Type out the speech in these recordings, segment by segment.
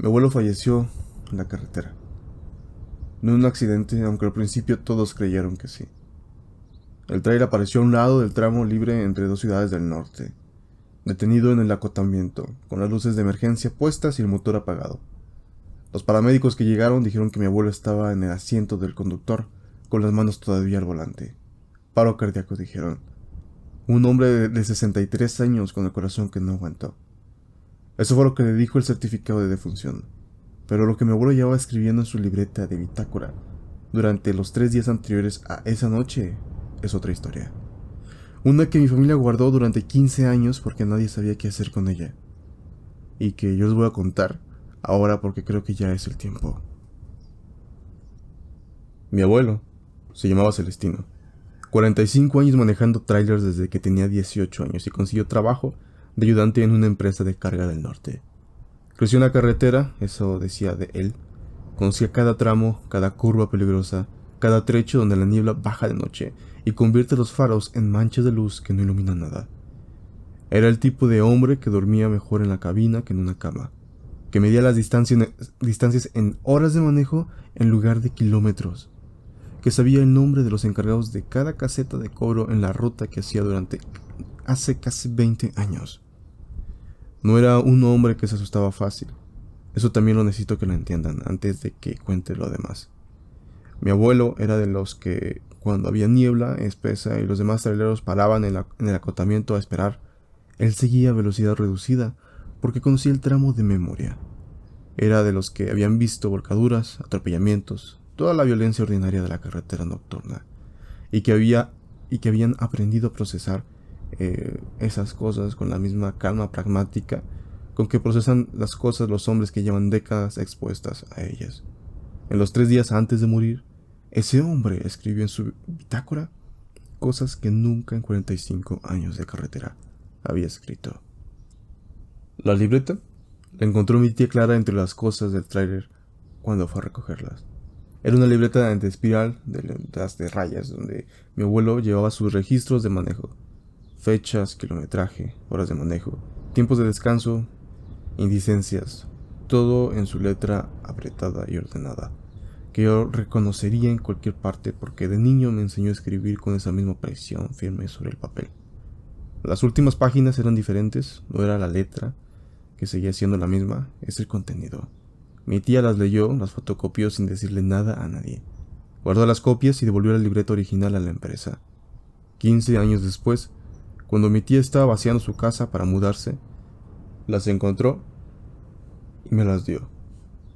Mi abuelo falleció en la carretera. No en un accidente, aunque al principio todos creyeron que sí. El tráiler apareció a un lado del tramo libre entre dos ciudades del norte, detenido en el acotamiento, con las luces de emergencia puestas y el motor apagado. Los paramédicos que llegaron dijeron que mi abuelo estaba en el asiento del conductor, con las manos todavía al volante. Paro cardíaco, dijeron. Un hombre de 63 años con el corazón que no aguantó. Eso fue lo que le dijo el certificado de defunción. Pero lo que mi abuelo llevaba escribiendo en su libreta de bitácora durante los 3 días anteriores a esa noche es otra historia. Una que mi familia guardó durante 15 años porque nadie sabía qué hacer con ella. Y que yo les voy a contar ahora porque creo que ya es el tiempo. Mi abuelo se llamaba Celestino. 45 años manejando trailers desde que tenía 18 años y consiguió trabajo de ayudante en una empresa de carga del norte. Creció en la carretera, eso decía de él. Conocía cada tramo, cada curva peligrosa, cada trecho donde la niebla baja de noche y convierte los faros en manchas de luz que no iluminan nada. Era el tipo de hombre que dormía mejor en la cabina que en una cama, que medía las distancias en horas de manejo en lugar de kilómetros, que sabía el nombre de los encargados de cada caseta de cobro en la ruta que hacía durante hace casi 20 años. No era un hombre que se asustaba fácil. Eso también lo necesito que lo entiendan antes de que cuente lo demás. Mi abuelo era de los que, cuando había niebla espesa y los demás traileros paraban en el acotamiento a esperar, él seguía a velocidad reducida porque conocía el tramo de memoria. Era de los que habían visto volcaduras, atropellamientos, toda la violencia ordinaria de la carretera nocturna, y que habían aprendido a procesar esas cosas con la misma calma pragmática con que procesan las cosas los hombres que llevan décadas expuestas a ellas. En los 3 días antes de morir, ese hombre escribió en su bitácora cosas que nunca en 45 años de carretera había escrito. La libreta la encontró mi tía Clara entre las cosas del tráiler cuando fue a recogerlas. Era una libreta de espiral de las de rayas donde mi abuelo llevaba sus registros de manejo, fechas, kilometraje, horas de manejo, tiempos de descanso, indicencias, todo en su letra apretada y ordenada, que yo reconocería en cualquier parte porque de niño me enseñó a escribir con esa misma presión firme sobre el papel. Las últimas páginas eran diferentes, no era la letra, que seguía siendo la misma, es el contenido. Mi tía las leyó, las fotocopió sin decirle nada a nadie. Guardó las copias y devolvió la libreta original a la empresa. 15 años después, cuando mi tía estaba vaciando su casa para mudarse, las encontró y me las dio.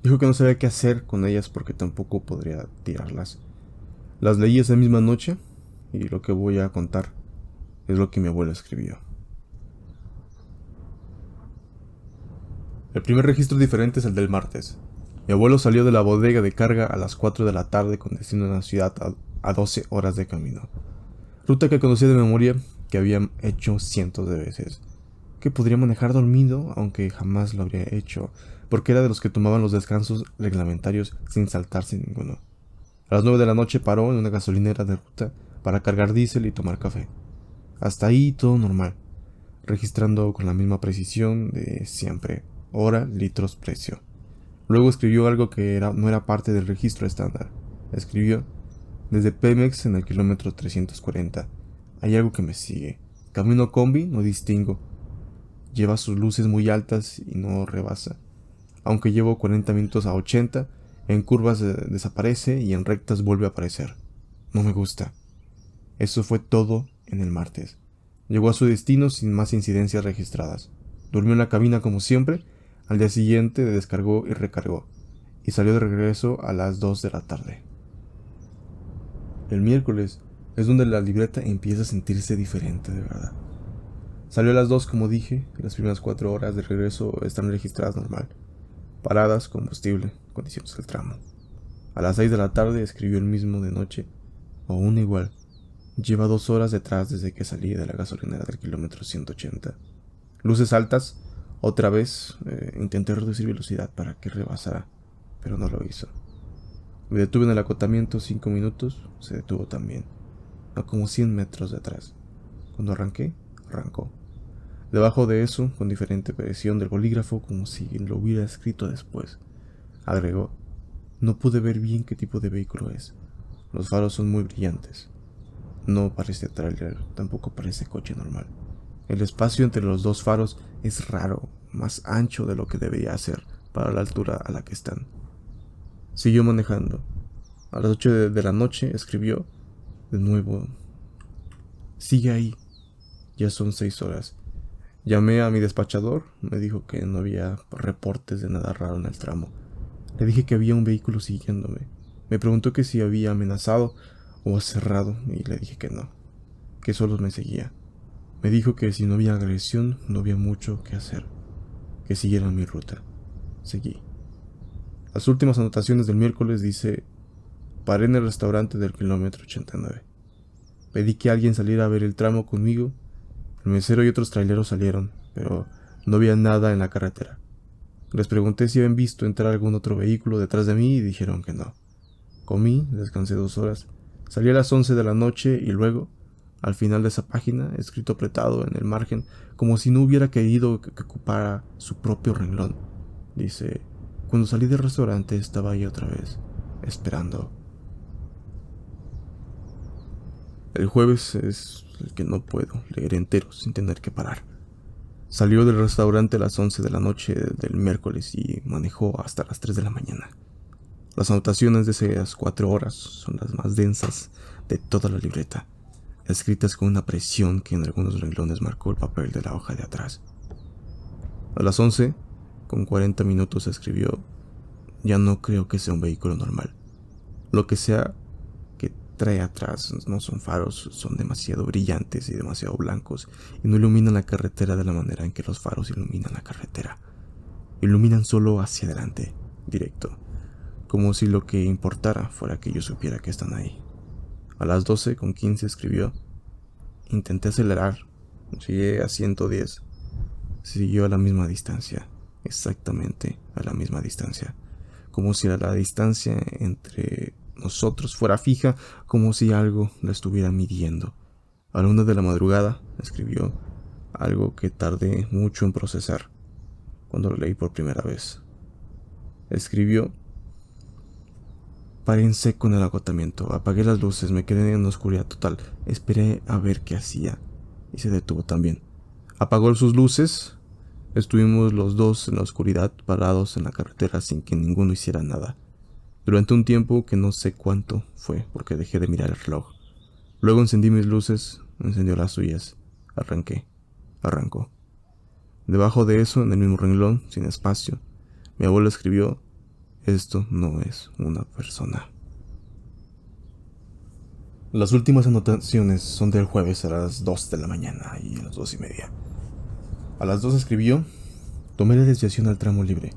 Dijo que no sabía qué hacer con ellas porque tampoco podría tirarlas. Las leí esa misma noche y lo que voy a contar es lo que mi abuelo escribió. El primer registro diferente es el del martes. Mi abuelo salió de la bodega de carga a las 4 de la tarde con destino a una ciudad a 12 horas de camino. Ruta que conocía de memoria, que había hecho cientos de veces. Que podría manejar dormido, aunque jamás lo habría hecho, porque era de los que tomaban los descansos reglamentarios sin saltarse ninguno. A las 9 de la noche paró en una gasolinera de ruta para cargar diésel y tomar café. Hasta ahí todo normal, registrando con la misma precisión de siempre, hora, litros, precio. Luego escribió algo que no era parte del registro estándar. Escribió: desde Pemex en el kilómetro 340. Hay algo que me sigue. Camino combi, no distingo. Lleva sus luces muy altas y no rebasa. Aunque llevo 40 minutos a 80, en curvas desaparece y en rectas vuelve a aparecer. No me gusta. Eso fue todo en el martes. Llegó a su destino sin más incidencias registradas. Durmió en la cabina como siempre. Al día siguiente descargó y recargó, y salió de regreso a las 2 de la tarde. El miércoles es donde la libreta empieza a sentirse diferente de verdad. Salió a las 2 como dije, y las primeras 4 horas de regreso están registradas normal. Paradas, combustible, condiciones del tramo. A las 6 de la tarde escribió el mismo de noche, o aún igual. Lleva 2 horas detrás desde que salí de la gasolinera del kilómetro 180. Luces altas. Otra vez intenté reducir velocidad para que rebasara, pero no lo hizo. Me detuve en el acotamiento 5 minutos, se detuvo también, a como 100 metros detrás. Cuando arranqué, arrancó. Debajo de eso, con diferente presión del bolígrafo, como si lo hubiera escrito después, agregó: no pude ver bien qué tipo de vehículo es. Los faros son muy brillantes. No parece tráiler, tampoco parece coche normal. El espacio entre los dos faros es raro, más ancho de lo que debería ser para la altura a la que están. Siguió manejando. A las 8 de la noche escribió de nuevo: sigue ahí. Ya son 6 horas. Llamé a mi despachador, me dijo que no había reportes de nada raro en el tramo. Le dije que había un vehículo siguiéndome. Me preguntó que si había amenazado o cerrado y le dije que no, que solo me seguía. Me dijo que si no había agresión no había mucho que hacer, que siguiera mi ruta. Seguí. Las últimas anotaciones del miércoles dice: paré en el restaurante del kilómetro 89. Pedí que alguien saliera a ver el tramo conmigo. El mesero y otros traileros salieron, pero no había nada en la carretera. Les pregunté si habían visto entrar algún otro vehículo detrás de mí y dijeron que no. Comí, descansé 2 horas, salí a las 11 de la noche y luego, al final de esa página, escrito apretado en el margen, como si no hubiera querido que ocupara su propio renglón, dice: cuando salí del restaurante estaba ahí otra vez, esperando. El jueves es el que no puedo leer entero sin tener que parar. Salió del restaurante a las 11 de la noche del miércoles y manejó hasta las 3 de la mañana. Las anotaciones de esas 4 horas son las más densas de toda la libreta, escritas con una presión que en algunos renglones marcó el papel de la hoja de atrás. A las 11, con 40 minutos, escribió: ya no creo que sea un vehículo normal. Lo que sea que trae atrás no son faros, son demasiado brillantes y demasiado blancos y no iluminan la carretera de la manera en que los faros iluminan la carretera. Iluminan solo hacia adelante, directo, como si lo que importara fuera que yo supiera que están ahí. A las 12:15 escribió: intenté acelerar, llegué a 110. Siguió a la misma distancia, exactamente a la misma distancia, como si la distancia entre nosotros fuera fija, como si algo la estuviera midiendo. A la 1 de la madrugada escribió algo que tardé mucho en procesar cuando lo leí por primera vez. Escribió: paré en seco en el agotamiento, apagué las luces, me quedé en oscuridad total, esperé a ver qué hacía y se detuvo también. Apagó sus luces, estuvimos los dos en la oscuridad parados en la carretera sin que ninguno hiciera nada. Durante un tiempo que no sé cuánto fue porque dejé de mirar el reloj. Luego encendí mis luces, encendió las suyas, arrancó. Debajo de eso, en el mismo renglón, sin espacio, mi abuelo escribió: esto no es una persona. Las últimas anotaciones son del jueves a las 2 de la mañana y a las 2:30. A las 2 escribió: tomé la desviación al tramo libre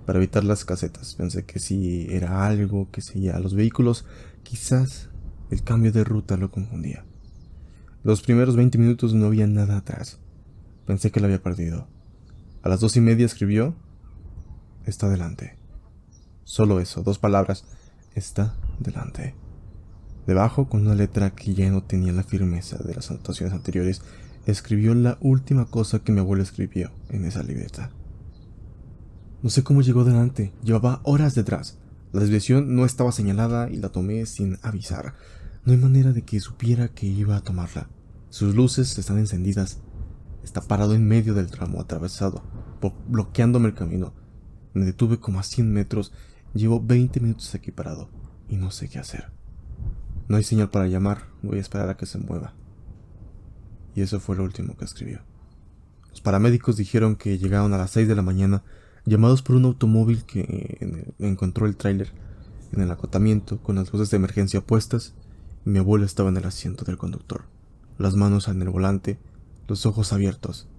para evitar las casetas. Pensé que si era algo que seguía a los vehículos, quizás el cambio de ruta lo confundía. Los primeros 20 minutos no había nada atrás. Pensé que lo había perdido. A las 2:30 escribió: está delante. Solo eso, 2 palabras: está delante. Debajo, con una letra que ya no tenía la firmeza de las anotaciones anteriores, escribió la última cosa que mi abuelo escribió en esa libreta. No sé cómo llegó delante, llevaba horas detrás. La desviación no estaba señalada y la tomé sin avisar. No hay manera de que supiera que iba a tomarla. Sus luces están encendidas. Está parado en medio del tramo atravesado, bloqueándome el camino. Me detuve como a 100 metros. Llevo 20 minutos aquí parado y no sé qué hacer. No hay señal para llamar, voy a esperar a que se mueva. Y eso fue lo último que escribió. Los paramédicos dijeron que llegaron a las 6 de la mañana, llamados por un automóvil que encontró el tráiler en el acotamiento con las luces de emergencia puestas, y mi abuelo estaba en el asiento del conductor, las manos en el volante, los ojos abiertos,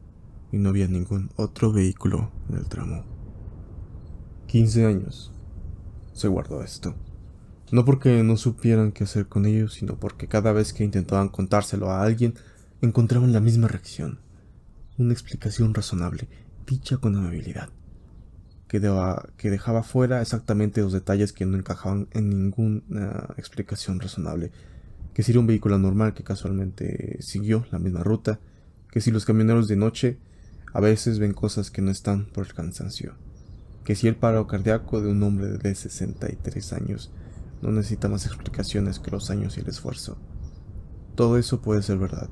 y no había ningún otro vehículo en el tramo. 15 años se guardó esto. No porque no supieran qué hacer con ellos, sino porque cada vez que intentaban contárselo a alguien, encontraban la misma reacción. Una explicación razonable, dicha con amabilidad, que dejaba fuera exactamente los detalles que no encajaban en ninguna explicación razonable. Que si era un vehículo normal que casualmente siguió la misma ruta, que si los camioneros de noche A veces ven cosas que no están por el cansancio. Que si el paro cardíaco de un hombre de 63 años no necesita más explicaciones que los años y el esfuerzo. Todo eso puede ser verdad,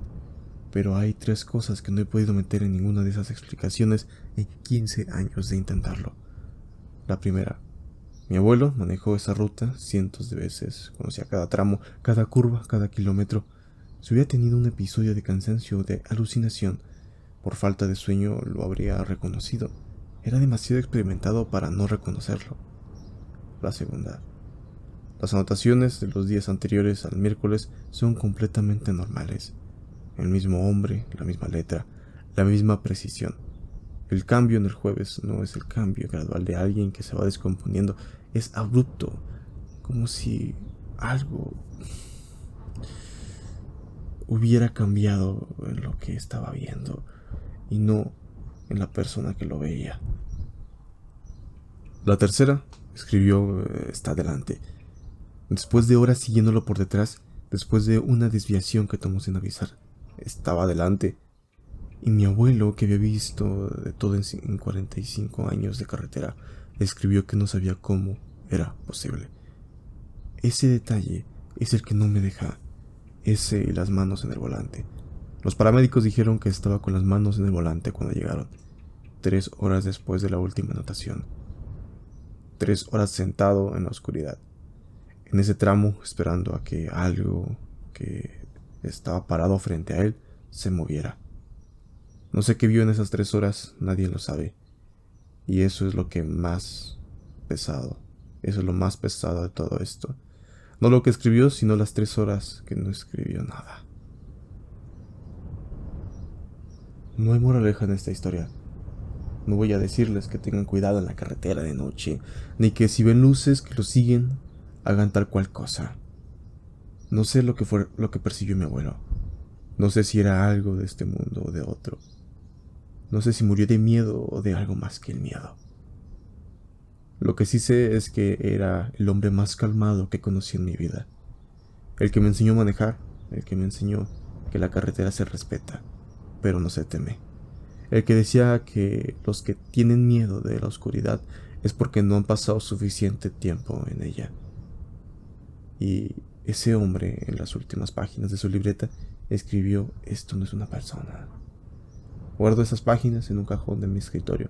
pero hay 3 cosas que no he podido meter en ninguna de esas explicaciones en 15 años de intentarlo. La primera, mi abuelo manejó esa ruta cientos de veces, conocía cada tramo, cada curva, cada kilómetro. Si hubiera tenido un episodio de cansancio o de alucinación, por falta de sueño lo habría reconocido. Era demasiado experimentado para no reconocerlo. La segunda, las anotaciones de los días anteriores al miércoles son completamente normales. El mismo hombre, la misma letra, la misma precisión. El cambio en el jueves no es el cambio gradual de alguien que se va descomponiendo, es abrupto, como si algo hubiera cambiado en lo que estaba viendo y no en la persona que lo veía. La tercera, escribió, está delante. Después de horas siguiéndolo por detrás, después de una desviación que tomó sin avisar, estaba delante. Y mi abuelo, que había visto de todo en 45 años de carretera, escribió que no sabía cómo era posible. Ese detalle es el que no me deja. Ese y las manos en el volante. Los paramédicos dijeron que estaba con las manos en el volante cuando llegaron, 3 horas después de la última anotación. 3 horas sentado en la oscuridad, en ese tramo, esperando a que algo que estaba parado frente a él se moviera. No sé qué vio en esas 3 horas, nadie lo sabe. Y eso es lo que más pesado. Eso es lo más pesado de todo esto. No lo que escribió, sino las 3 horas que no escribió nada. No hay moraleja en esta historia. No voy a decirles que tengan cuidado en la carretera de noche, ni que si ven luces que los siguen, hagan tal cual cosa. No sé lo que fue lo que persiguió mi abuelo. No sé si era algo de este mundo o de otro. No sé si murió de miedo o de algo más que el miedo. Lo que sí sé es que era el hombre más calmado que conocí en mi vida. El que me enseñó a manejar, el que me enseñó que la carretera se respeta, pero no se teme. El que decía que los que tienen miedo de la oscuridad es porque no han pasado suficiente tiempo en ella. Y ese hombre, en las últimas páginas de su libreta, escribió: esto no es una persona. Guardo esas páginas en un cajón de mi escritorio.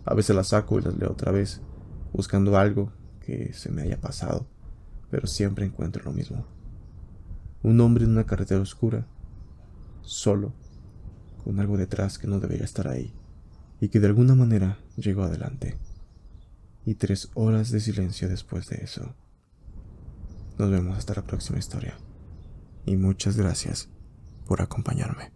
A veces las saco y las leo otra vez, buscando algo que se me haya pasado, pero siempre encuentro lo mismo. Un hombre en una carretera oscura, solo, con algo detrás que no debería estar ahí, y que de alguna manera llegó adelante. Y 3 horas de silencio después de eso. Nos vemos hasta la próxima historia. Y muchas gracias por acompañarme.